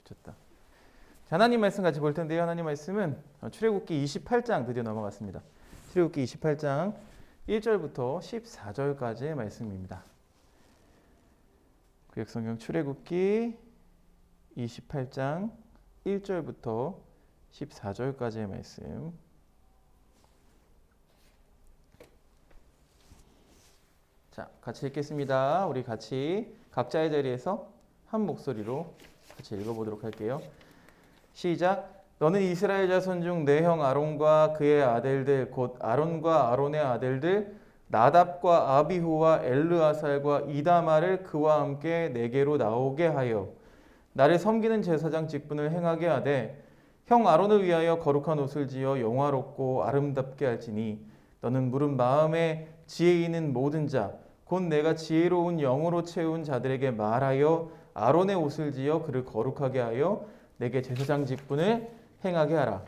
좋다. 하나님 말씀 같이 볼 텐데요. 하나님 말씀은 출애굽기 28장 드디어 넘어갔습니다. 출애굽기 28장 1절부터 14절까지의 말씀입니다. 구약성경 출애굽기 28장 1절부터 14절까지의 말씀. 자, 같이 읽겠습니다. 우리 같이 각자의 자리에서 한 목소리로 같이 읽어보도록 할게요. 시작. 너는 이스라엘 자손 중 내 형 아론과 그의 아들들 곧 아론과 아론의 아들들 나답과 아비후와 엘르아살과 이다말을 그와 함께 내게로 나오게 하여 나를 섬기는 제사장 직분을 행하게 하되 형 아론을 위하여 거룩한 옷을 지어 영화롭고 아름답게 할지니 너는 물은 마음에 지혜 있는 모든 자 곧 내가 지혜로운 영으로 채운 자들에게 말하여 아론의 옷을 지어 그를 거룩하게 하여 내게 제사장 직분을 행하게 하라.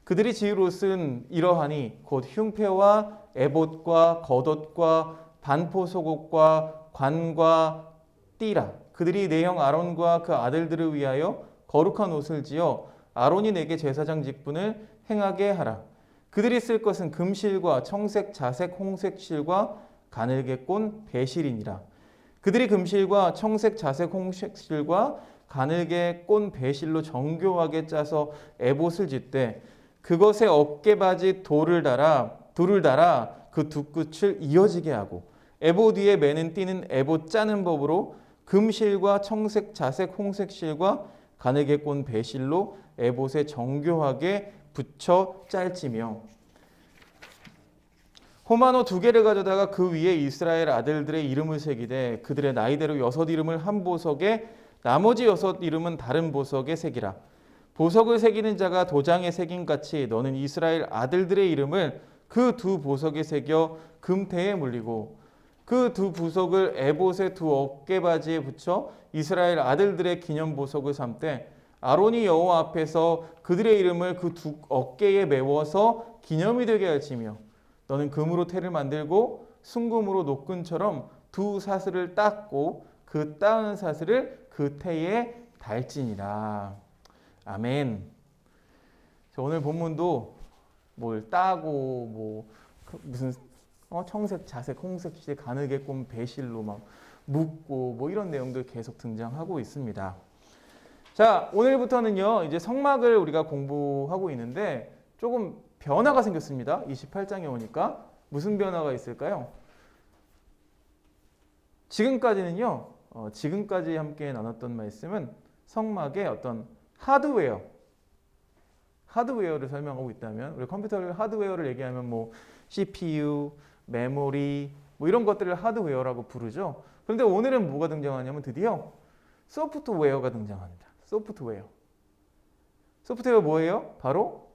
그들이 지을 옷은 이러하니 곧 흉패와 에봇과 겉옷과 반포 속옷과 관과 띠라. 그들이 내 형 아론과 그 아들들을 위하여 거룩한 옷을 지어 아론이 내게 제사장 직분을 행하게 하라. 그들이 쓸 것은 금실과 청색, 자색, 홍색 실과 가늘게 꼰 배실이니라. 그들이 금실과 청색, 자색, 홍색 실과 가늘게 꼰 배실로 정교하게 짜서 에봇을 짓되 그것에 어깨바지 돌을 달아 그 두 끝을 이어지게 하고 에봇 위에 매는 띠는 에봇 짜는 법으로 금실과 청색, 자색, 홍색 실과 가늘게 꼰 배실로 에봇에 정교하게 붙여 짤지며 호마노 2개를 가져다가 그 위에 이스라엘 아들들의 이름을 새기되 그들의 나이대로 6 이름을 한 보석에 나머지 6 이름은 다른 보석에 새기라. 보석을 새기는 자가 도장에 새긴 같이 너는 이스라엘 아들들의 이름을 그 2 보석에 새겨 금태에 물리고 그 2 보석을 에봇의 2 어깨바지에 붙여 이스라엘 아들들의 기념 보석을 삼되 아론이 여호와 앞에서 그들의 이름을 그 2 어깨에 메워서 기념이 되게 할지며 너는 금으로 태를 만들고 순금으로 노끈처럼 2 사슬을 닦고 그 따은 사슬을 그 태에 달지니라. 아멘. 오늘 본문도 뭘 따고 무슨 청색, 자색, 홍색 실 가늘게 꼰 배실로 막 묶고 이런 내용들 계속 등장하고 있습니다. 자, 오늘부터는요 이제 성막을 우리가 공부하고 있는데 조금 변화가 생겼습니다. 28장에 오니까 무슨 변화가 있을까요? 지금까지는요, 지금까지 함께 나눴던 말씀은 성막의 어떤 하드웨어를 설명하고 있다면, 우리 컴퓨터를 하드웨어를 얘기하면 CPU, 메모리, 이런 것들을 하드웨어라고 부르죠. 그런데 오늘은 뭐가 등장하냐면 드디어 소프트웨어가 등장합니다. 소프트웨어 뭐예요? 바로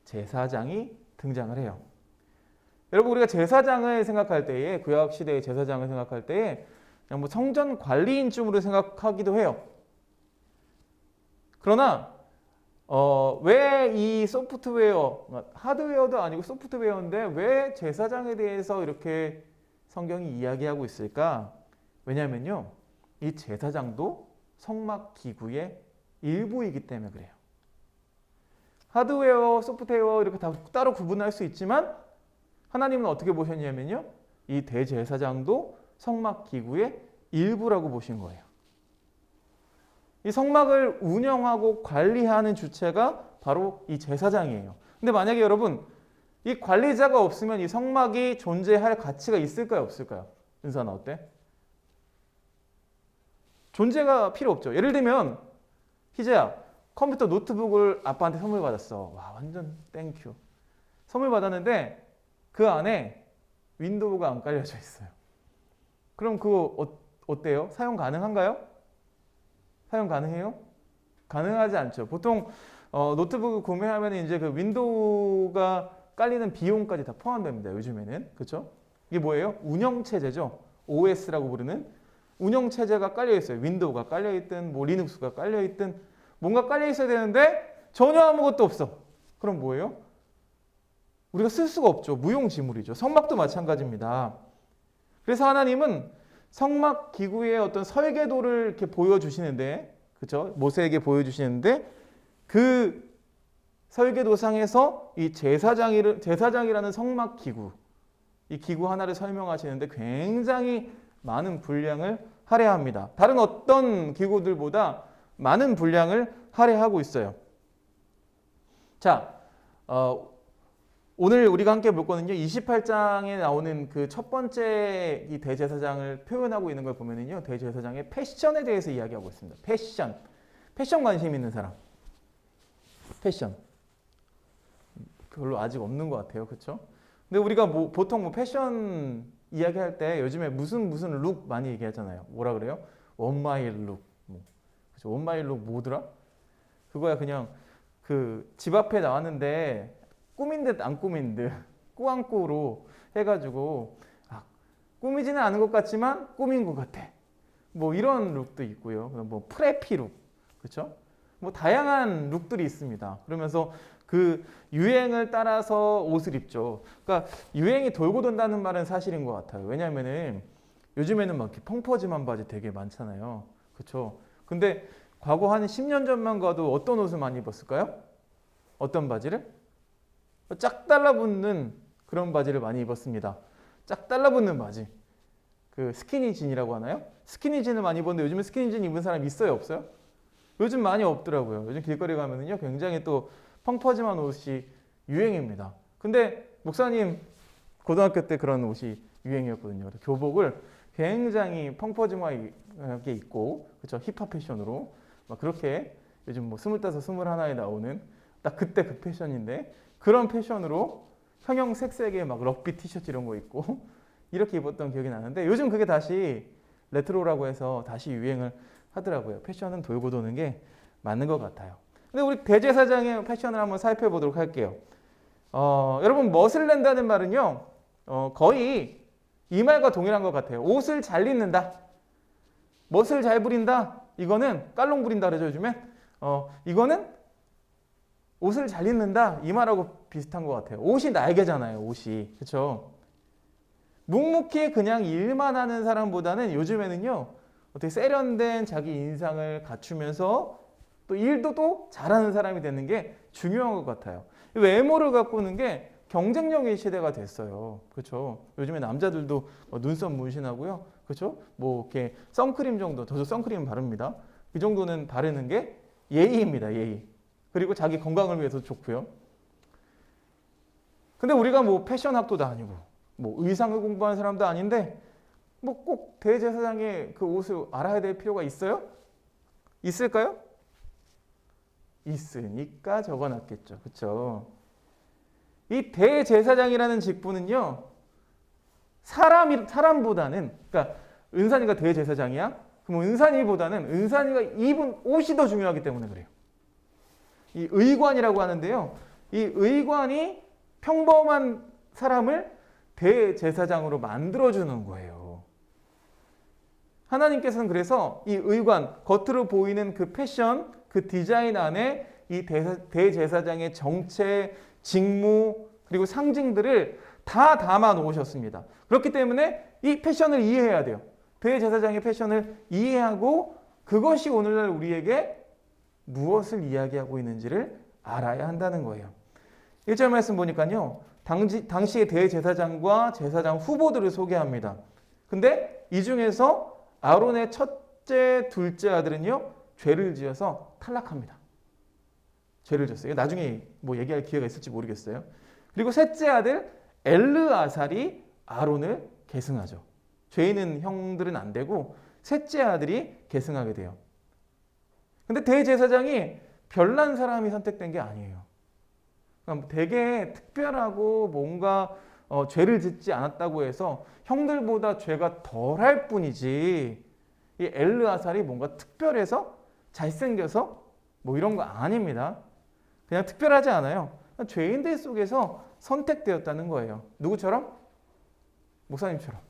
대제사장이 등장을 해요. 여러분, 우리가 제사장을 생각할 때에, 구약시대의 제사장을 생각할 때에 그냥 성전 관리인쯤으로 생각하기도 해요. 그러나 왜 이 소프트웨어, 하드웨어도 아니고 소프트웨어인데 왜 제사장에 대해서 이렇게 성경이 이야기하고 있을까? 왜냐하면요, 이 제사장도 성막 기구의 일부이기 때문에 그래요. 하드웨어, 소프트웨어 이렇게 다 따로 구분할 수 있지만 하나님은 어떻게 보셨냐면요, 이 대제사장도 성막 기구의 일부라고 보신 거예요. 이 성막을 운영하고 관리하는 주체가 바로 이 제사장이에요. 근데 만약에 여러분, 이 관리자가 없으면 이 성막이 존재할 가치가 있을까요, 없을까요? 은사나 어때? 존재가 필요 없죠. 예를 들면 희재야, 컴퓨터 노트북을 아빠한테 선물 받았어. 와, 완전 땡큐. 선물 받았는데 그 안에 윈도우가 안 깔려져 있어요. 그럼 그거 어때요? 사용 가능한가요? 사용 가능해요? 가능하지 않죠. 보통 노트북 구매하면 이제 그 윈도우가 깔리는 비용까지 다 포함됩니다. 요즘에는. 그렇죠? 이게 뭐예요? 운영체제죠. OS라고 부르는 운영체제가 깔려 있어요. 윈도우가 깔려 있든 리눅스가 깔려 있든 뭔가 깔려 있어야 되는데 전혀 아무것도 없어. 그럼 뭐예요? 우리가 쓸 수가 없죠. 무용지물이죠. 성막도 마찬가지입니다. 그래서 하나님은 성막 기구의 어떤 설계도를 이렇게 보여주시는데 그렇죠? 모세에게 보여주시는데 그 설계도상에서 이 제사장이라는 성막 기구, 이 기구 하나를 설명하시는데 굉장히 많은 분량을 할애합니다. 다른 어떤 기구들보다 많은 분량을 할애하고 있어요. 자, 오늘 우리가 함께 볼 거는요. 28장에 나오는 그 첫 번째 이 대제사장을 표현하고 있는 걸 보면은요. 대제사장의 패션에 대해서 이야기하고 있습니다. 패션 관심 있는 사람. 패션. 별로 아직 없는 것 같아요. 그렇죠? 근데 우리가 보통 패션 이야기할 때 요즘에 무슨 룩 많이 얘기하잖아요. 뭐라 그래요? 원마일 룩. 그렇죠? 원마일 룩 뭐더라? 그거야 그냥 그 집 앞에 나왔는데 꾸민 듯 안 꾸민 듯 꾸안꾸로 해가지고 꾸미지는 않은 것 같지만 꾸민 것 같아. 뭐 이런 룩도 있고요. 뭐 프레피 룩. 그렇죠? 뭐 다양한 룩들이 있습니다. 그러면서 그 유행을 따라서 옷을 입죠. 그러니까 유행이 돌고 돈다는 말은 사실인 것 같아요. 왜냐하면은 요즘에는 막 이렇게 펑퍼짐한 바지 되게 많잖아요. 그렇죠? 근데 과거 한 10년 전만 가도 어떤 옷을 많이 입었을까요? 어떤 바지를? 짝 달라붙는 그런 바지를 많이 입었습니다. 짝 달라붙는 바지. 그 스키니진이라고 하나요? 스키니진을 많이 입었는데 요즘에 스키니진 입은 사람 있어요? 없어요? 요즘 많이 없더라고요. 요즘 길거리 가면은요, 굉장히 또 펑퍼짐한 옷이 유행입니다. 근데 목사님 고등학교 때 그런 옷이 유행이었거든요. 교복을 굉장히 펑퍼짐하게 입고, 그렇죠? 힙합 패션으로 막 그렇게 요즘 뭐 25, 21에 나오는 딱 그때 그 패션인데 그런 패션으로 형형색색의 막 럭비 티셔츠 이런 거 입고 이렇게 입었던 기억이 나는데 요즘 그게 다시 레트로라고 해서 다시 유행을 하더라고요. 패션은 돌고 도는 게 맞는 것 같아요. 근데 우리 대제사장의 패션을 한번 살펴보도록 할게요. 여러분 멋을 낸다는 말은요. 거의 이 말과 동일한 것 같아요. 옷을 잘 입는다. 멋을 잘 부린다. 이거는 깔롱 부린다 그러죠 요즘에. 이거는 옷을 잘 입는다. 이 말하고 비슷한 것 같아요. 옷이 날개잖아요. 옷이. 그렇죠? 묵묵히 그냥 일만 하는 사람보다는 요즘에는요. 어떻게 세련된 자기 인상을 갖추면서 또 일도 또 잘하는 사람이 되는 게 중요한 것 같아요. 외모를 가꾸는 게 경쟁력의 시대가 됐어요. 그렇죠? 요즘에 남자들도 눈썹 문신하고요. 그렇죠? 뭐 이렇게 선크림 정도, 저도 선크림 바릅니다. 그 정도는 바르는 게 예의입니다. 예의. 그리고 자기 건강을 위해서 좋고요. 근데 우리가 뭐 패션학도도 아니고 뭐 의상을 공부하는 사람도 아닌데 뭐 꼭 대제사장의 그 옷을 알아야 될 필요가 있어요? 있을까요? 있으니까 적어놨겠죠. 그렇죠? 이 대제사장이라는 직분은요. 사람보다는 그러니까 은산이가 대제사장이야? 그럼 은산이보다는 은산이가 입은 옷이 더 중요하기 때문에 그래요. 이 의관이라고 하는데요. 이 의관이 평범한 사람을 대제사장으로 만들어주는 거예요. 하나님께서는 그래서 이 의관, 겉으로 보이는 그 패션, 그 디자인 안에 이 대제사장의 정체, 직무, 그리고 상징들을 다 담아 놓으셨습니다. 그렇기 때문에 이 패션을 이해해야 돼요. 대제사장의 패션을 이해하고 그것이 오늘날 우리에게 무엇을 이야기하고 있는지를 알아야 한다는 거예요. 1절 말씀 보니까요. 당시의 대제사장과 제사장 후보들을 소개합니다. 근데 이 중에서 아론의 첫째, 둘째 아들은요. 죄를 지어서 탈락합니다. 죄를 졌어요. 나중에 뭐 얘기할 기회가 있을지 모르겠어요. 그리고 셋째 아들 엘르아살이 아론을 계승하죠. 죄 있는 형들은 안 되고 셋째 아들이 계승하게 돼요. 근데 대제사장이 별난 사람이 선택된 게 아니에요. 그러니까 되게 특별하고 뭔가 죄를 짓지 않았다고 해서 형들보다 죄가 덜할 뿐이지 이 엘르아살이 뭔가 특별해서 잘생겨서 뭐 이런 거 아닙니다. 그냥 특별하지 않아요. 죄인들 속에서 선택되었다는 거예요. 누구처럼? 목사님처럼.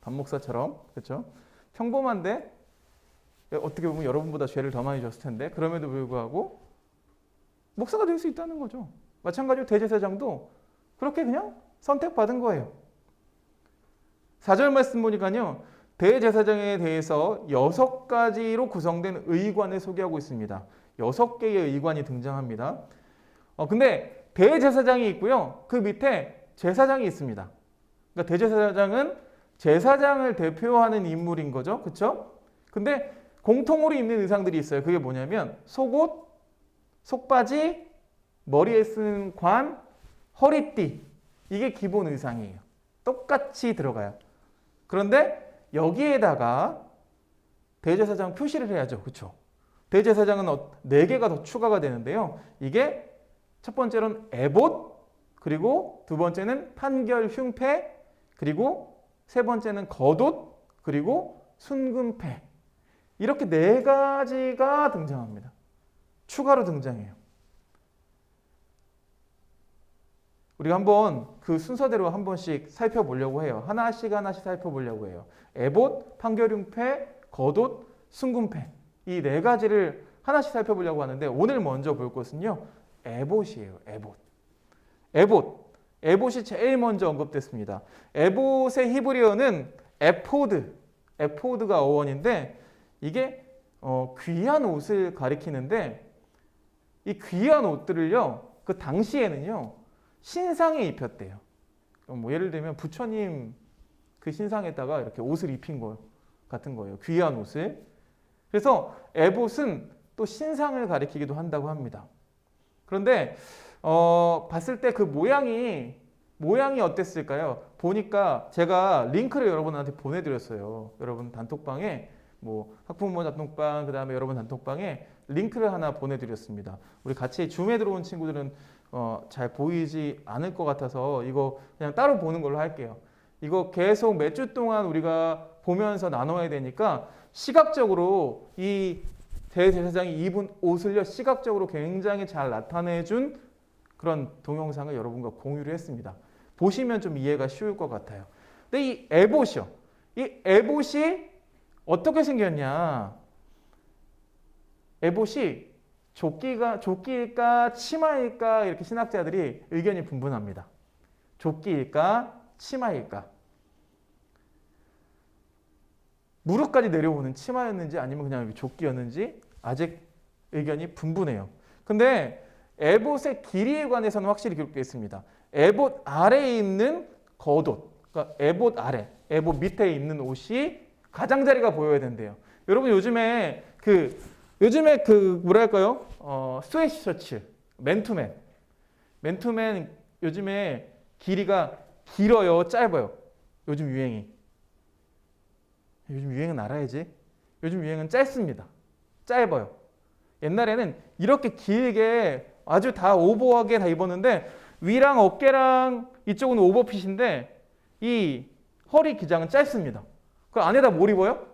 반 목사처럼. 그렇죠? 평범한데 어떻게 보면 여러분보다 죄를 더 많이 졌을 텐데 그럼에도 불구하고 목사가 될 수 있다는 거죠. 마찬가지로 대제사장도 그렇게 그냥 선택받은 거예요. 4절 말씀 보니까요. 대제사장에 대해서 6가지로 구성된 의관을 소개하고 있습니다. 6개의 의관이 등장합니다. 근데 대제사장이 있고요. 그 밑에 제사장이 있습니다. 그러니까 대제사장은 제사장을 대표하는 인물인 거죠. 그렇죠? 근데 공통으로 입는 의상들이 있어요. 그게 뭐냐면 속옷, 속바지, 머리에 쓰는 관, 허리띠. 이게 기본 의상이에요. 똑같이 들어가요. 그런데 여기에다가 대제사장 표시를 해야죠. 그렇죠? 대제사장은 4개가 더 추가가 되는데요. 이게 첫 번째로는 에봇, 그리고 두 번째는 판결 흉패, 그리고 세 번째는 겉옷, 그리고 순금패. 이렇게 4가지가 등장합니다. 추가로 등장해요. 우리가 한번 그 순서대로 한 번씩 살펴보려고 해요. 하나씩 살펴보려고 해요. 에봇, 판결흉패, 겉옷, 순금패. 이 4가지를 하나씩 살펴보려고 하는데 오늘 먼저 볼 것은요. 에봇이에요. 에봇이 제일 먼저 언급됐습니다. 에봇의 히브리어는 에포드가 어원인데 이게 귀한 옷을 가리키는데 이 귀한 옷들을요. 그 당시에는요. 신상에 입혔대요. 뭐 예를 들면 부처님 그 신상에다가 이렇게 옷을 입힌 거 같은 거예요. 귀한 옷을. 그래서 에봇은 또 신상을 가리키기도 한다고 합니다. 그런데 봤을 때 그 모양이 어땠을까요? 보니까 제가 링크를 여러분한테 보내드렸어요. 여러분 단톡방에 뭐 학부모 단톡방 그다음에 여러분 단톡방에 링크를 하나 보내드렸습니다. 우리 같이 줌에 들어온 친구들은 잘 보이지 않을 것 같아서 이거 그냥 따로 보는 걸로 할게요. 이거 계속 몇 주 동안 우리가 보면서 나눠야 되니까 시각적으로 이 대제사장이 입은 옷을요 시각적으로 굉장히 잘 나타내준 그런 동영상을 여러분과 공유를 했습니다. 보시면 좀 이해가 쉬울 것 같아요. 근데 이 에봇이 어떻게 생겼냐? 에봇이 조끼일까 치마일까 이렇게 신학자들이 의견이 분분합니다. 조끼일까 치마일까? 무릎까지 내려오는 치마였는지 아니면 그냥 조끼였는지 아직 의견이 분분해요. 근데 에봇의 길이에 관해서는 확실히 기록되어 있습니다. 에봇 아래에 입는 겉옷, 그러니까 에봇 아래, 에봇 밑에 입는 옷이 가장자리가 보여야 된대요. 여러분 요즘에 뭐랄까요? 스웨트셔츠, 맨투맨 요즘에 길이가 길어요, 짧아요? 요즘 유행이. 요즘 유행은 알아야지. 요즘 유행은 짧습니다. 짧아요. 옛날에는 이렇게 길게 아주 다 오버하게 다 입었는데 위랑 어깨랑 이쪽은 오버핏인데 이 허리 기장은 짧습니다. 그 안에다 뭘 입어요?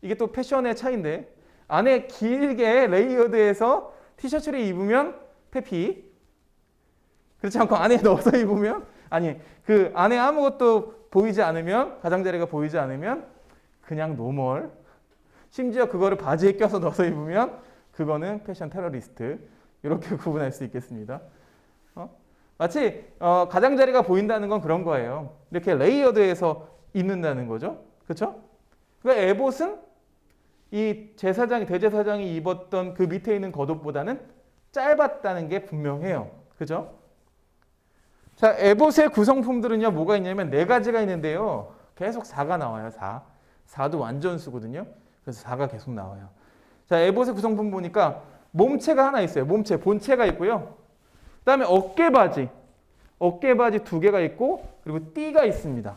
이게 또 패션의 차이인데 안에 길게 레이어드해서 티셔츠를 입으면 페피, 그렇지 않고 안에 넣어서 입으면 그 안에 아무것도 보이지 않으면 가장자리가 보이지 않으면 그냥 노멀, 심지어 그거를 바지에 껴서 넣어서 입으면 그거는 패션 테러리스트. 이렇게 구분할 수 있겠습니다. 마치 가장자리가 보인다는 건 그런 거예요. 이렇게 레이어드해서 입는다는 거죠. 그렇죠? 그러니까 에봇은 이 대제사장이 입었던 그 밑에 있는 겉옷보다는 짧았다는 게 분명해요. 그죠? 자, 에봇의 구성품들은요, 뭐가 있냐면 4가지가 있는데요. 계속 4가 나와요, 4. 4도 완전수거든요. 그래서 4가 계속 나와요. 자, 에봇의 구성품 보니까 몸체가 하나 있어요. 몸체, 본체가 있고요. 그 다음에 어깨바지 2개가 있고, 그리고 띠가 있습니다.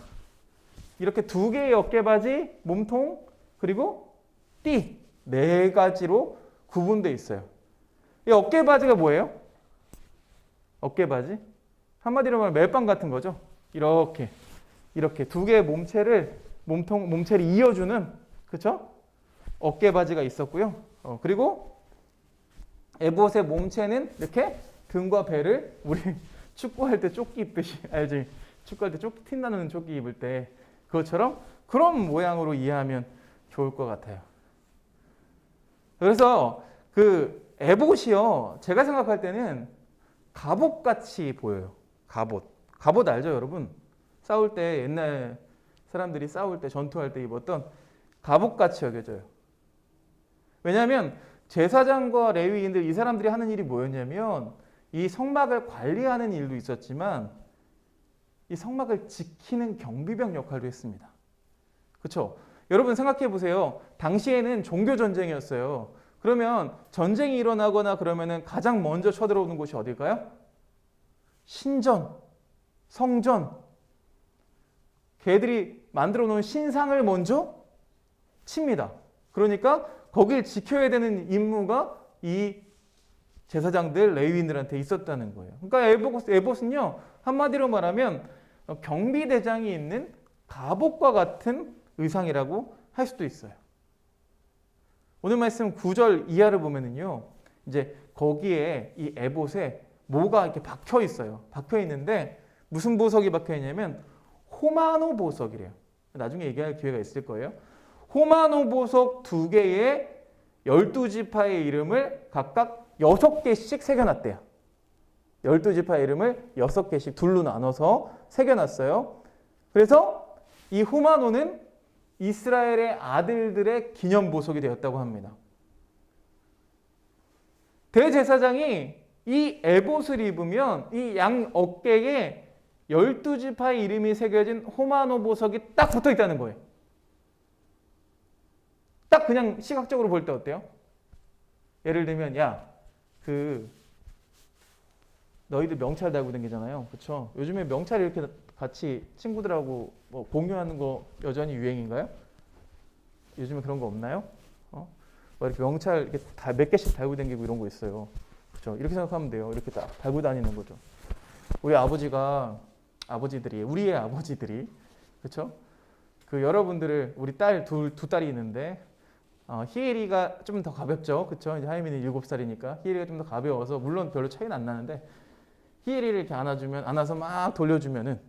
이렇게 2개의 어깨바지, 몸통, 그리고 띠 4가지로 구분되어 있어요. 이 어깨바지가 뭐예요? 어깨바지? 한마디로 말하면 멜빵 같은 거죠. 이렇게 2개의 몸체를 이어주는, 그렇죠? 어깨바지가 있었고요. 그리고 에봇의 몸체는 이렇게 등과 배를 우리 축구할 때 조끼 입듯이, 알지? 축구할 때 조끼 틴나는 조끼 입을 때 그것처럼 그런 모양으로 이해하면 좋을 것 같아요. 그래서 그 에봇이요, 제가 생각할 때는 갑옷같이 보여요. 갑옷 알죠, 여러분? 싸울 때 옛날 사람들이 싸울 때, 전투할 때 입었던 갑옷같이 여겨져요. 왜냐하면 제사장과 레위인들 이 사람들이 하는 일이 뭐였냐면 이 성막을 관리하는 일도 있었지만 이 성막을 지키는 경비병 역할도 했습니다. 그렇죠? 여러분 생각해 보세요. 당시에는 종교 전쟁이었어요. 그러면 전쟁이 일어나거나 그러면은 가장 먼저 쳐들어오는 곳이 어딜까요? 신전, 성전. 걔들이 만들어 놓은 신상을 먼저 칩니다. 그러니까 거길 지켜야 되는 임무가 이 제사장들, 레위인들한테 있었다는 거예요. 그러니까 에봇은요, 한마디로 말하면 경비대장이 있는 갑옷과 같은 의상이라고 할 수도 있어요. 오늘 말씀 9절 이하를 보면은요, 이제 거기에 이 에봇에 뭐가 이렇게 박혀 있어요. 박혀 있는데 무슨 보석이 박혀 있냐면 호마노 보석이래요. 나중에 얘기할 기회가 있을 거예요. 호마노 보석 2개에 12지파의 이름을 각각 6개씩 새겨놨대요. 12지파의 이름을 6개씩 둘로 나눠서 새겨놨어요. 그래서 이 호마노는 이스라엘의 아들들의 기념 보석이 되었다고 합니다. 대제사장이 이 에봇을 입으면 이 양 어깨에 12지파의 이름이 새겨진 호마노 보석이 딱 붙어 있다는 거예요. 딱 그냥 시각적으로 볼 때 어때요? 예를 들면 너희들 명찰 달고 다니잖아요. 그렇죠? 요즘에 명찰 이렇게 같이 친구들하고 뭐 공유하는 거 여전히 유행인가요? 요즘에 그런 거 없나요? 뭐 이렇게 명찰 이렇게 다 몇 개씩 달고 다니고 이런 거 있어요. 그렇죠? 이렇게 생각하면 돼요. 이렇게 딱 달고 다니는 거죠. 우리의 아버지들이 그렇죠? 그 여러분들을 우리 딸 두 딸이 있는데 희엘이가 좀 더 가볍죠. 그렇죠? 이제 하이미는 7살이니까 희엘이가 좀 더 가벼워서 물론 별로 차이는 안 나는데 희엘이를 이렇게 안아서 막 돌려주면은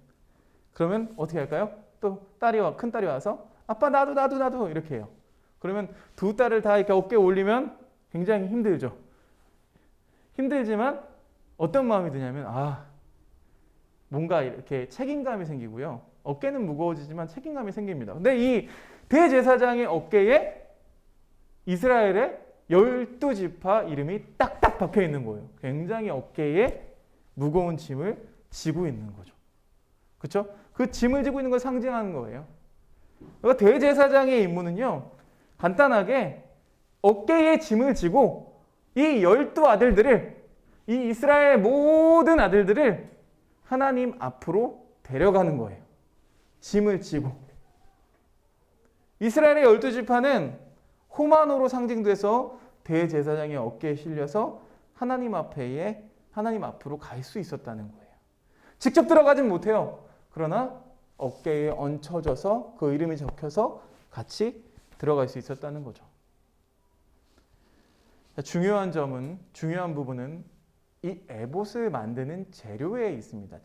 그러면 어떻게 할까요? 또 큰 딸이 와서 아빠 나도 이렇게 해요. 그러면 두 딸을 다 이렇게 어깨에 올리면 굉장히 힘들죠. 힘들지만 어떤 마음이 드냐면 뭔가 이렇게 책임감이 생기고요. 어깨는 무거워지지만 책임감이 생깁니다. 근데 이 대제사장의 어깨에 이스라엘의 12지파 이름이 딱딱 박혀 있는 거예요. 굉장히 어깨에 무거운 짐을 지고 있는 거죠. 그렇죠? 그 짐을 지고 있는 걸 상징하는 거예요. 그러니까 대제사장의 임무는요, 간단하게 어깨에 짐을 지고 이 12아들들을, 이 이스라엘 모든 아들들을 하나님 앞으로 데려가는 거예요. 짐을 지고. 이스라엘의 12지파는 호마노로 상징돼서 대제사장의 어깨에 실려서 하나님 앞으로 갈 수 있었다는 거예요. 직접 들어가진 못해요. 그러나 어깨에 얹혀져서 그 이름이 적혀서 같이 들어갈 수 있었다는 거죠. 중요한 부분은 이 에봇을 만드는 재료에 있습니다.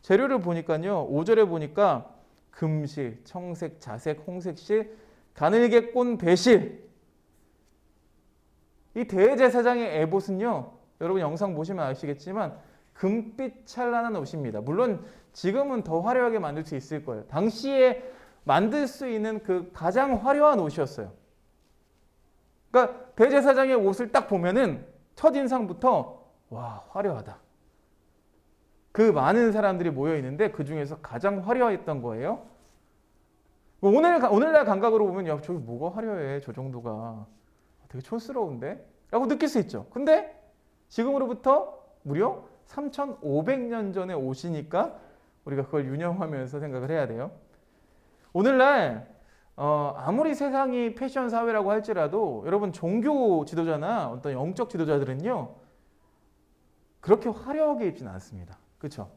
재료를 보니까요. 5절에 보니까 금실, 청색, 자색, 홍색실, 가늘게꼰 배실. 이 대제사장의 에봇은요. 여러분 영상 보시면 아시겠지만 금빛 찬란한 옷입니다. 물론 지금은 더 화려하게 만들 수 있을 거예요. 당시에 만들 수 있는 그 가장 화려한 옷이었어요. 그러니까 대제사장의 옷을 딱 보면은 첫인상부터 와, 화려하다. 그 많은 사람들이 모여 있는데 그 중에서 가장 화려했던 거예요. 오늘날 감각으로 보면 야, 저기 뭐가 화려해. 저 정도가 되게 촌스러운데? 라고 느낄 수 있죠. 근데 지금으로부터 무려 3,500년 전에 옷이니까 우리가 그걸 유념하면서 생각을 해야 돼요. 오늘날 아무리 세상이 패션 사회라고 할지라도 여러분 종교 지도자나 어떤 영적 지도자들은요 그렇게 화려하게 입지는 않습니다. 그렇죠?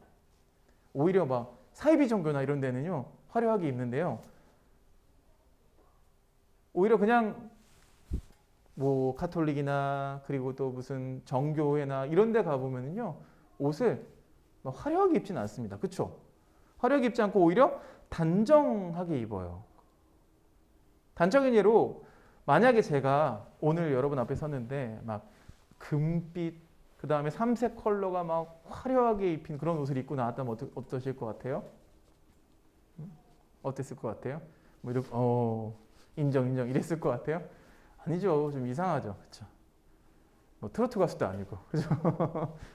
오히려 막 사이비 종교나 이런 데는요 화려하게 입는데요. 오히려 그냥 뭐 카톨릭이나 그리고 또 무슨 정교회나 이런 데 가보면요 옷을 막 화려하게 입지는 않습니다. 그렇죠? 화려하게 입지 않고 오히려 단정하게 입어요. 단적인 예로 만약에 제가 오늘 여러분 앞에 섰는데 막 금빛 그 다음에 삼색 컬러가 막 화려하게 입힌 그런 옷을 입고 나왔다면 어떠실 것 같아요? 어땠을 것 같아요? 뭐 이렇게 인정 이랬을 것 같아요? 아니죠. 좀 이상하죠. 그렇죠? 뭐 트로트 가수도 아니고. 그죠?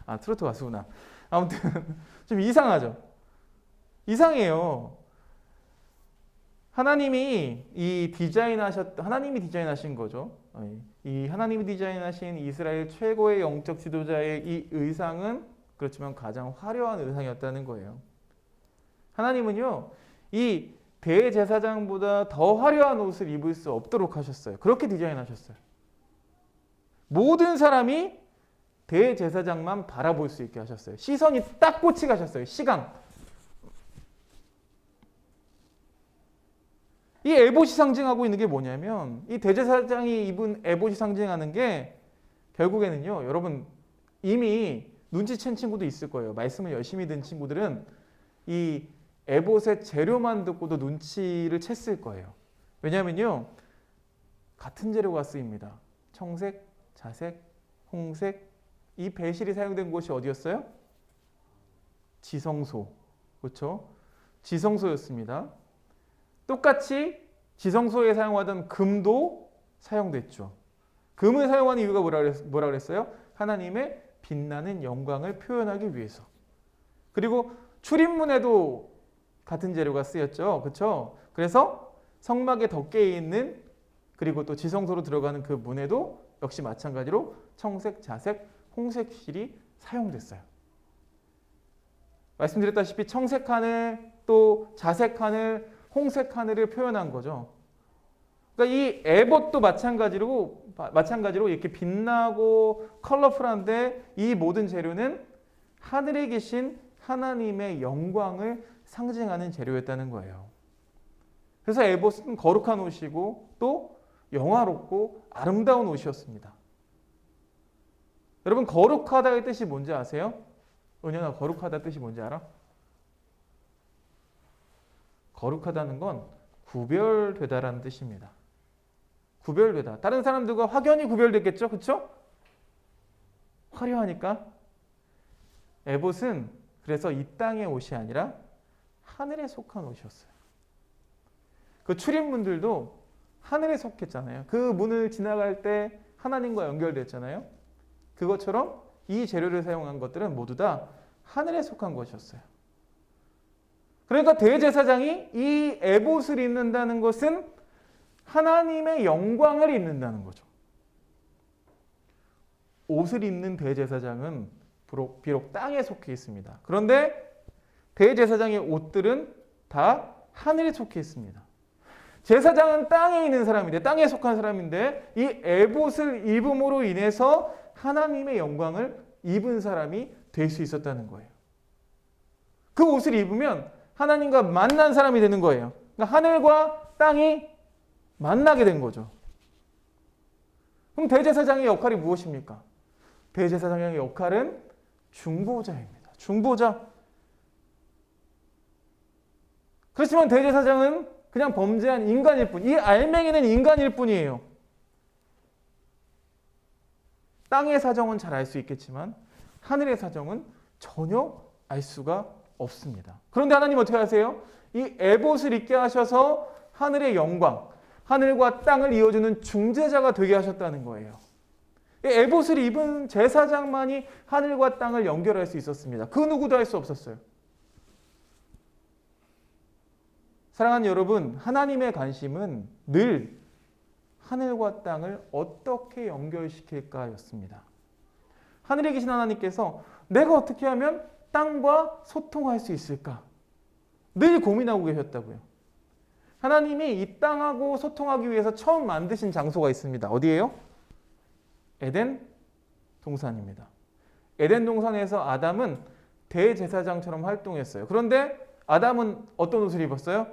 아, 트로트 가수구나. 아무튼 좀 이상하죠. 이상해요. 하나님이 디자인하신 거죠. 이 하나님이 디자인하신 이스라엘 최고의 영적 지도자의 이 의상은 그렇지만 가장 화려한 의상이었다는 거예요. 하나님은요, 이 대제사장보다 더 화려한 옷을 입을 수 없도록 하셨어요. 그렇게 디자인하셨어요. 모든 사람이 대제사장만 바라볼 수 있게 하셨어요. 시선이 딱 꽂히게 하셨어요. 시강. 이 에봇이 상징하고 있는 게 뭐냐면 이 대제사장이 입은 에봇이 상징하는 게 결국에는요. 여러분 이미 눈치챈 친구도 있을 거예요. 말씀을 열심히 듣는 친구들은 이 에봇의 재료만 듣고도 눈치를 챘을 거예요. 왜냐하면요. 같은 재료가 쓰입니다. 청색, 자색, 홍색. 이 배실이 사용된 곳이 어디였어요? 지성소. 그렇죠? 지성소였습니다. 똑같이 지성소에 사용하던 금도 사용됐죠. 금을 사용하는 이유가 뭐라 그랬어요? 하나님의 빛나는 영광을 표현하기 위해서. 그리고 출입문에도 같은 재료가 쓰였죠. 그렇죠? 그래서 성막에 덮개 있는 그리고 또 지성소로 들어가는 그 문에도 역시 마찬가지로 청색, 자색, 홍색 실이 사용됐어요. 말씀드렸다시피 청색 하늘 또 자색 하늘 홍색 하늘을 표현한 거죠. 그러니까 이 에봇도 마찬가지로 이렇게 빛나고 컬러풀한데 이 모든 재료는 하늘에 계신 하나님의 영광을 상징하는 재료였다는 거예요. 그래서 에봇은 거룩한 옷이고 또 영화롭고 아름다운 옷이었습니다. 여러분 거룩하다의 뜻이 뭔지 아세요? 은연아 거룩하다 뜻이 뭔지 알아? 거룩하다는 건 구별되다라는 뜻입니다. 구별되다. 다른 사람들과 확연히 구별됐겠죠? 그렇죠? 화려하니까. 에봇은 그래서 이 땅의 옷이 아니라 하늘에 속한 옷이었어요. 그 출입문들도 하늘에 속했잖아요. 그 문을 지나갈 때 하나님과 연결됐잖아요. 그것처럼 이 재료를 사용한 것들은 모두 다 하늘에 속한 것이었어요. 그러니까 대제사장이 이 에봇을 입는다는 것은 하나님의 영광을 입는다는 거죠. 옷을 입는 대제사장은 비록 땅에 속해 있습니다. 그런데 대제사장의 옷들은 다 하늘에 속해 있습니다. 제사장은 땅에 있는 사람인데 땅에 속한 사람인데 이 에봇을 입음으로 인해서 하나님의 영광을 입은 사람이 될 수 있었다는 거예요. 그 옷을 입으면 하나님과 만난 사람이 되는 거예요. 그러니까 하늘과 땅이 만나게 된 거죠. 그럼 대제사장의 역할이 무엇입니까? 대제사장의 역할은 중보자입니다. 중보자. 그렇지만 대제사장은 그냥 범죄한 인간일 뿐. 이 알맹이는 인간일 뿐이에요. 땅의 사정은 잘 알 수 있겠지만 하늘의 사정은 전혀 알 수가 없습니다. 그런데 하나님 어떻게 하세요? 이 에봇을 입게 하셔서 하늘의 영광, 하늘과 땅을 이어주는 중재자가 되게 하셨다는 거예요. 이 에봇을 입은 제사장만이 하늘과 땅을 연결할 수 있었습니다. 그 누구도 할 수 없었어요. 사랑하는 여러분, 하나님의 관심은 늘 하늘과 땅을 어떻게 연결시킬까였습니다. 하늘에 계신 하나님께서 내가 어떻게 하면 땅과 소통할 수 있을까? 늘 고민하고 계셨다고요. 하나님이 이 땅하고 소통하기 위해서 처음 만드신 장소가 있습니다. 어디예요? 에덴 동산입니다. 에덴 동산에서 아담은 대제사장처럼 활동했어요. 그런데 아담은 어떤 옷을 입었어요?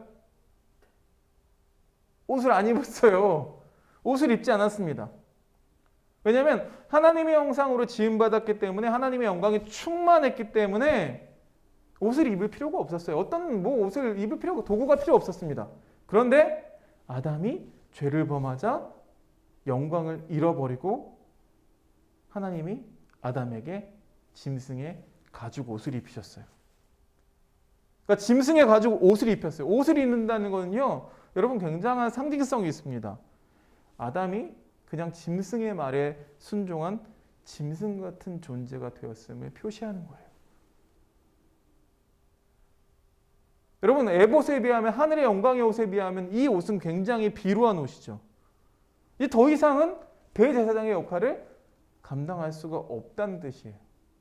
옷을 안 입었어요. 옷을 입지 않았습니다. 왜냐하면 하나님의 형상으로 지음받았기 때문에 하나님의 영광이 충만했기 때문에 옷을 입을 필요가 없었어요. 어떤 옷을 입을 필요가 도구가 필요 없었습니다. 그런데 아담이 죄를 범하자 영광을 잃어버리고 하나님이 아담에게 짐승의 가죽 옷을 입히셨어요. 그러니까 짐승에 가지고 옷을 입혔어요. 옷을 입는다는 거는요, 여러분 굉장한 상징성이 있습니다. 아담이 그냥 짐승의 말에 순종한 짐승 같은 존재가 되었음을 표시하는 거예요. 여러분, 에봇에 비하면, 하늘의 영광의 옷에 비하면 이 옷은 굉장히 비루한 옷이죠. 이제 더 이상은 대제사장의 역할을 감당할 수가 없다는 뜻이에요.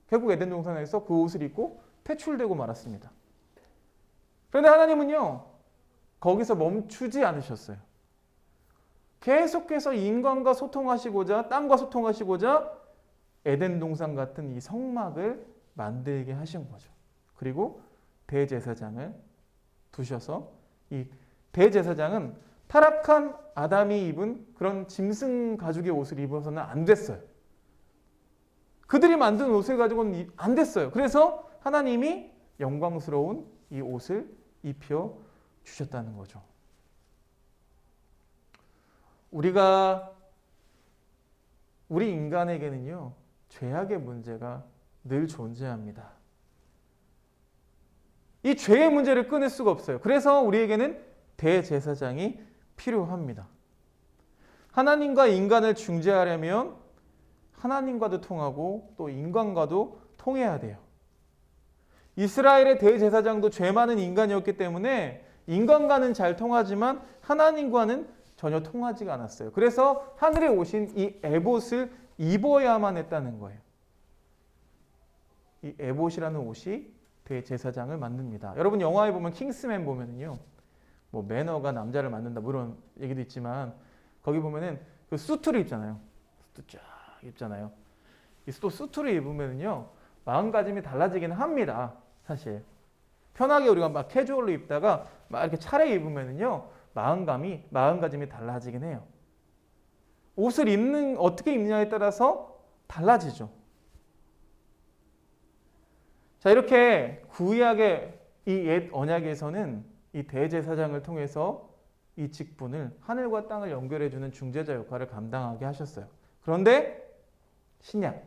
결국 에덴 동산에서 그 옷을 입고 퇴출되고 말았습니다. 그런데 하나님은요, 거기서 멈추지 않으셨어요. 계속해서 인간과 소통하시고자, 땅과 소통하시고자 에덴 동산 같은 이 성막을 만들게 하신 거죠. 그리고 대제사장을 두셔서, 이 대제사장은 타락한 아담이 입은 그런 짐승 가죽의 옷을 입어서는 안 됐어요. 그들이 만든 옷을 가지고는 안 됐어요. 그래서 하나님이 영광스러운 이 옷을 입혀 주셨다는 거죠. 우리 인간에게는요, 죄악의 문제가 늘 존재합니다. 이 죄의 문제를 끊을 수가 없어요. 그래서 우리에게는 대제사장이 필요합니다. 하나님과 인간을 중재하려면 하나님과도 통하고 또 인간과도 통해야 돼요. 이스라엘의 대제사장도 죄 많은 인간이었기 때문에 인간과는 잘 통하지만 하나님과는 전혀 통하지가 않았어요. 그래서 하늘에 오신 이 에봇을 입어야만 했다는 거예요. 이 에봇이라는 옷이 대제사장을 만듭니다. 여러분, 영화에 보면 킹스맨 보면은요, 뭐 매너가 남자를 만든다 뭐 이런 얘기도 있지만, 거기 보면은 그 수트를 입잖아요. 수트 쫙 입잖아요. 이 또 수트를 입으면은요, 마음가짐이 달라지긴 합니다. 사실 편하게 우리가 막 캐주얼로 입다가 막 이렇게 차례 입으면은요, 마음가짐이 달라지긴 해요. 옷을 어떻게 입느냐에 따라서 달라지죠. 자, 이렇게 구약의 이 옛 언약에서는 이 대제사장을 통해서 이 직분을, 하늘과 땅을 연결해주는 중재자 역할을 감당하게 하셨어요. 그런데 신약,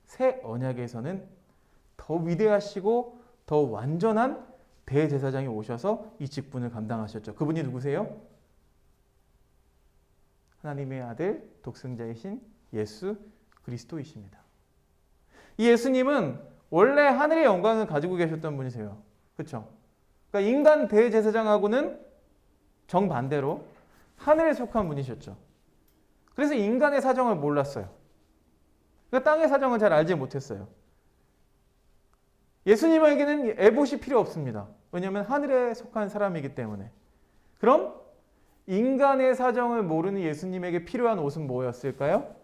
새 언약에서는 더 위대하시고 더 완전한 대제사장이 오셔서 이 직분을 감당하셨죠. 그분이 누구세요? 하나님의 아들, 독생자이신 예수 그리스도이십니다. 이 예수님은 원래 하늘의 영광을 가지고 계셨던 분이세요. 그렇죠? 그러니까 인간 대제사장하고는 정반대로 하늘에 속한 분이셨죠. 그래서 인간의 사정을 몰랐어요. 그러니까 땅의 사정을 잘 알지 못했어요. 예수님에게는 에봇이 필요 없습니다. 왜냐하면 하늘에 속한 사람이기 때문에. 그럼 인간의 사정을 모르는 예수님에게 필요한 옷은 뭐였을까요?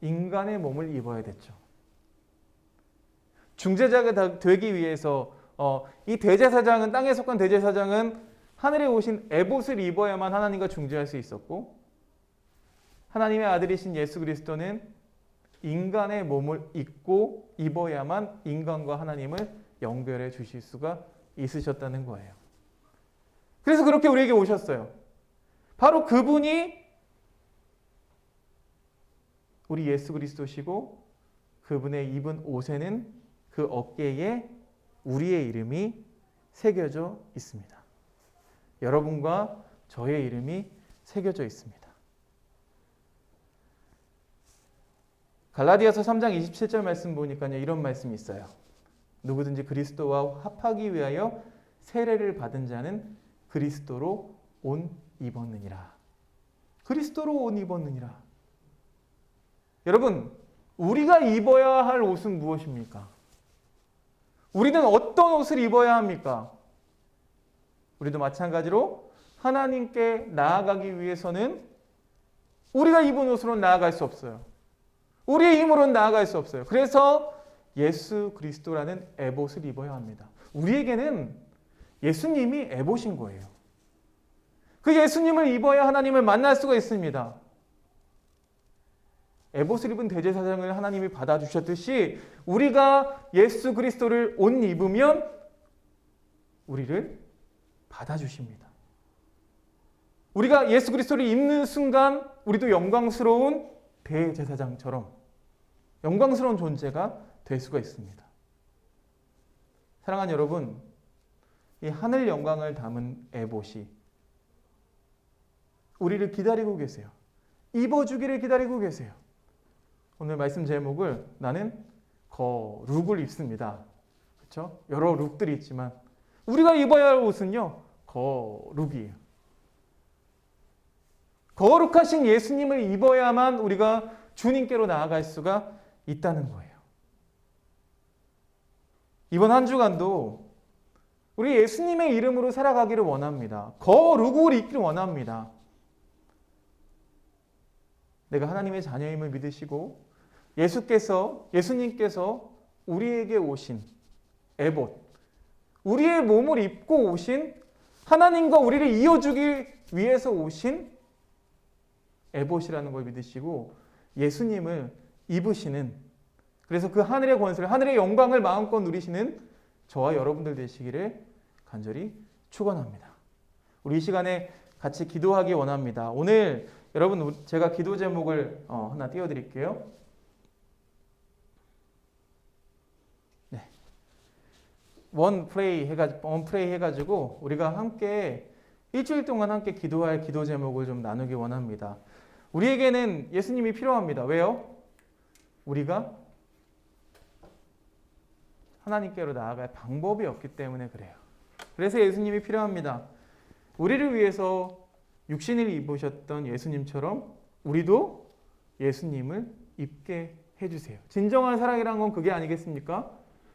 인간의 몸을 입어야 됐죠. 중재자가 되기 위해서 이 대제사장은, 땅에 속한 대제사장은 하늘에 오신 에봇을 입어야만 하나님과 중재할 수 있었고, 하나님의 아들이신 예수 그리스도는 인간의 몸을 입고 입어야만 인간과 하나님을 연결해 주실 수가 있으셨다는 거예요. 그래서 그렇게 우리에게 오셨어요. 바로 그분이 우리 예수 그리스도시고, 그분의 입은 옷에는 그 어깨에 우리의 이름이 새겨져 있습니다. 여러분과 저의 이름이 새겨져 있습니다. 갈라디아서 3장 27절 말씀 보니까요, 이런 말씀이 있어요. 누구든지 그리스도와 합하기 위하여 세례를 받은 자는 그리스도로 옷 입었느니라. 그리스도로 옷 입었느니라. 여러분, 우리가 입어야 할 옷은 무엇입니까? 우리는 어떤 옷을 입어야 합니까? 우리도 마찬가지로 하나님께 나아가기 위해서는 우리가 입은 옷으로는 나아갈 수 없어요. 우리의 힘으로는 나아갈 수 없어요. 그래서 예수 그리스도라는 에봇을 입어야 합니다. 우리에게는 예수님이 에봇인 거예요. 그 예수님을 입어야 하나님을 만날 수가 있습니다. 에봇을 입은 대제사장을 하나님이 받아주셨듯이 우리가 예수 그리스도를 옷 입으면 우리를 받아주십니다. 우리가 예수 그리스도를 입는 순간 우리도 영광스러운 대제사장처럼 영광스러운 존재가 될 수가 있습니다. 사랑하는 여러분, 이 하늘 영광을 담은 에봇이 우리를 기다리고 계세요. 입어주기를 기다리고 계세요. 오늘 말씀 제목을 나는 거룩을 입습니다. 그렇죠? 여러 룩들이 있지만 우리가 입어야 할 옷은요, 거룩이에요. 거룩하신 예수님을 입어야만 우리가 주님께로 나아갈 수가 있다는 거예요. 이번 한 주간도 우리 예수님의 이름으로 살아가기를 원합니다. 거룩을 입기를 원합니다. 내가 하나님의 자녀임을 믿으시고 예수님께서 우리에게 오신 에봇, 우리의 몸을 입고 오신 하나님과 우리를 이어주기 위해서 오신 에봇이라는 걸 믿으시고 예수님을 입으시는, 그래서 그 하늘의 권세를, 하늘의 영광을 마음껏 누리시는 저와 여러분들 되시기를 간절히 축원합니다. 우리 이 시간에 같이 기도하기 원합니다. 오늘 여러분 제가 기도 제목을 하나 띄워드릴게요. 네. 원 프레이 해가지고 우리가 함께 일주일 동안 함께 기도할 기도 제목을 좀 나누기 원합니다. 우리에게는 예수님이 필요합니다. 왜요? 우리가 하나님께로 나아갈 방법이 없기 때문에 그래요. 그래서 예수님이 필요합니다. 우리를 위해서 육신을 입으셨던 예수님처럼 우리도 예수님을 입게 해주세요. 진정한 사랑이란 건 그게 아니겠습니까?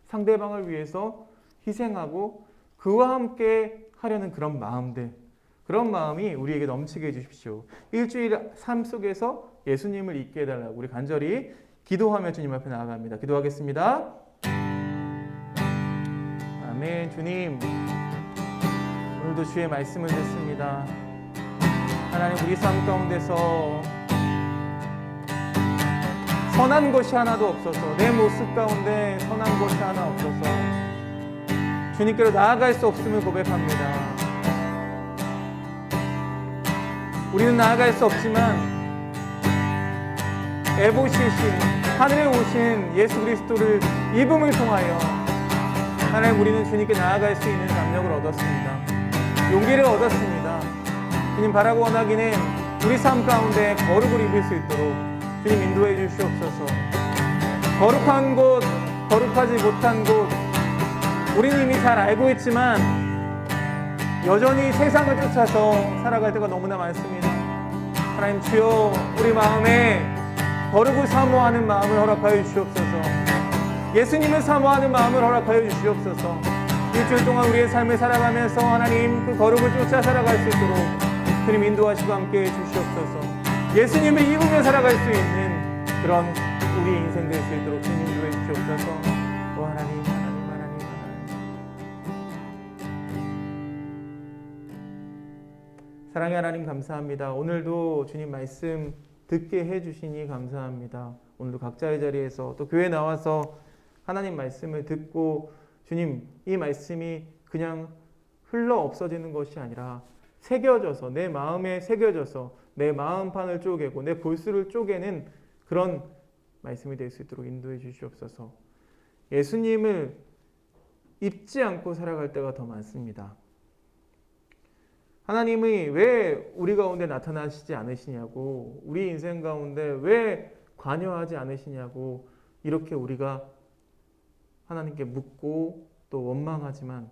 상대방을 위해서 희생하고 그와 함께 하려는 그런 마음들, 그런 마음이 우리에게 넘치게 해주십시오. 일주일 삶 속에서 예수님을 입게 해달라고 우리 간절히 기도하며 주님 앞에 나아갑니다. 기도하겠습니다. 아멘. 주님, 오늘도 주의 말씀을 듣습니다. 하나님, 우리 삶 가운데서 선한 것이 하나도 없어서, 내 모습 가운데 선한 것이 하나 없어서 주님께로 나아갈 수 없음을 고백합니다. 우리는 나아갈 수 없지만 에봇이신, 하늘에 오신 예수 그리스도를 입음을 통하여 하나님, 우리는 주님께 나아갈 수 있는 담력을 얻었습니다. 용기를 얻었습니다. 주님, 바라고 원하기는 우리 삶 가운데 거룩을 입을 수 있도록 주님 인도해 주시옵소서. 거룩한 곳, 거룩하지 못한 곳, 우리는 이미 잘 알고 있지만 여전히 세상을 쫓아서 살아갈 때가 너무나 많습니다. 하나님, 주여, 우리 마음에 거룩을 사모하는 마음을 허락하여 주시옵소서. 예수님을 사모하는 마음을 허락하여 주시옵소서. 일주일 동안 우리의 삶을 살아가면서 하나님, 그 거룩을 쫓아 살아갈 수 있도록 주님 인도하시고 함께해 주시옵소서. 예수님을 입으며 살아갈 수 있는 그런 우리 인생 될 수 있도록 주님 인도해 주시옵소서. 오 하나님, 사랑의 하나님, 감사합니다. 오늘도 주님 말씀 듣게 해주시니 감사합니다. 오늘도 각자의 자리에서 또 교회 나와서 하나님 말씀을 듣고 주님, 이 말씀이 그냥 흘러 없어지는 것이 아니라 새겨져서, 내 마음에 새겨져서 내 마음판을 쪼개고 내 골수를 쪼개는 그런 말씀이 될 수 있도록 인도해 주시옵소서. 예수님을 입지 않고 살아갈 때가 더 많습니다. 하나님이 왜 우리 가운데 나타나시지 않으시냐고, 우리 인생 가운데 왜 관여하지 않으시냐고 이렇게 우리가 하나님께 묻고 또 원망하지만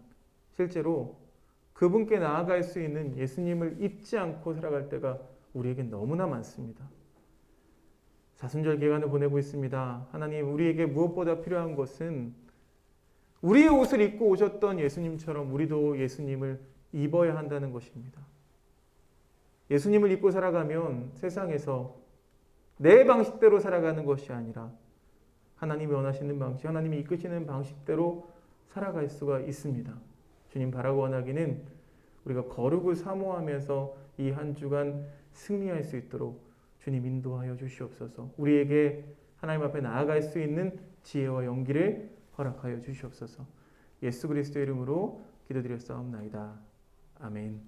실제로 그분께 나아갈 수 있는 예수님을 입지 않고 살아갈 때가 우리에게 너무나 많습니다. 사순절 기간을 보내고 있습니다. 하나님, 우리에게 무엇보다 필요한 것은 우리의 옷을 입고 오셨던 예수님처럼 우리도 예수님을 입어야 한다는 것입니다. 예수님을 입고 살아가면 세상에서 내 방식대로 살아가는 것이 아니라 하나님이 원하시는 방식, 하나님이 이끄시는 방식대로 살아갈 수가 있습니다. 주님, 바라고 원하기는 우리가 거룩을 사모하면서 이 한 주간 승리할 수 있도록 주님 인도하여 주시옵소서. 우리에게 하나님 앞에 나아갈 수 있는 지혜와 용기를 허락하여 주시옵소서. 예수 그리스도의 이름으로 기도드렸사옵나이다. 아멘.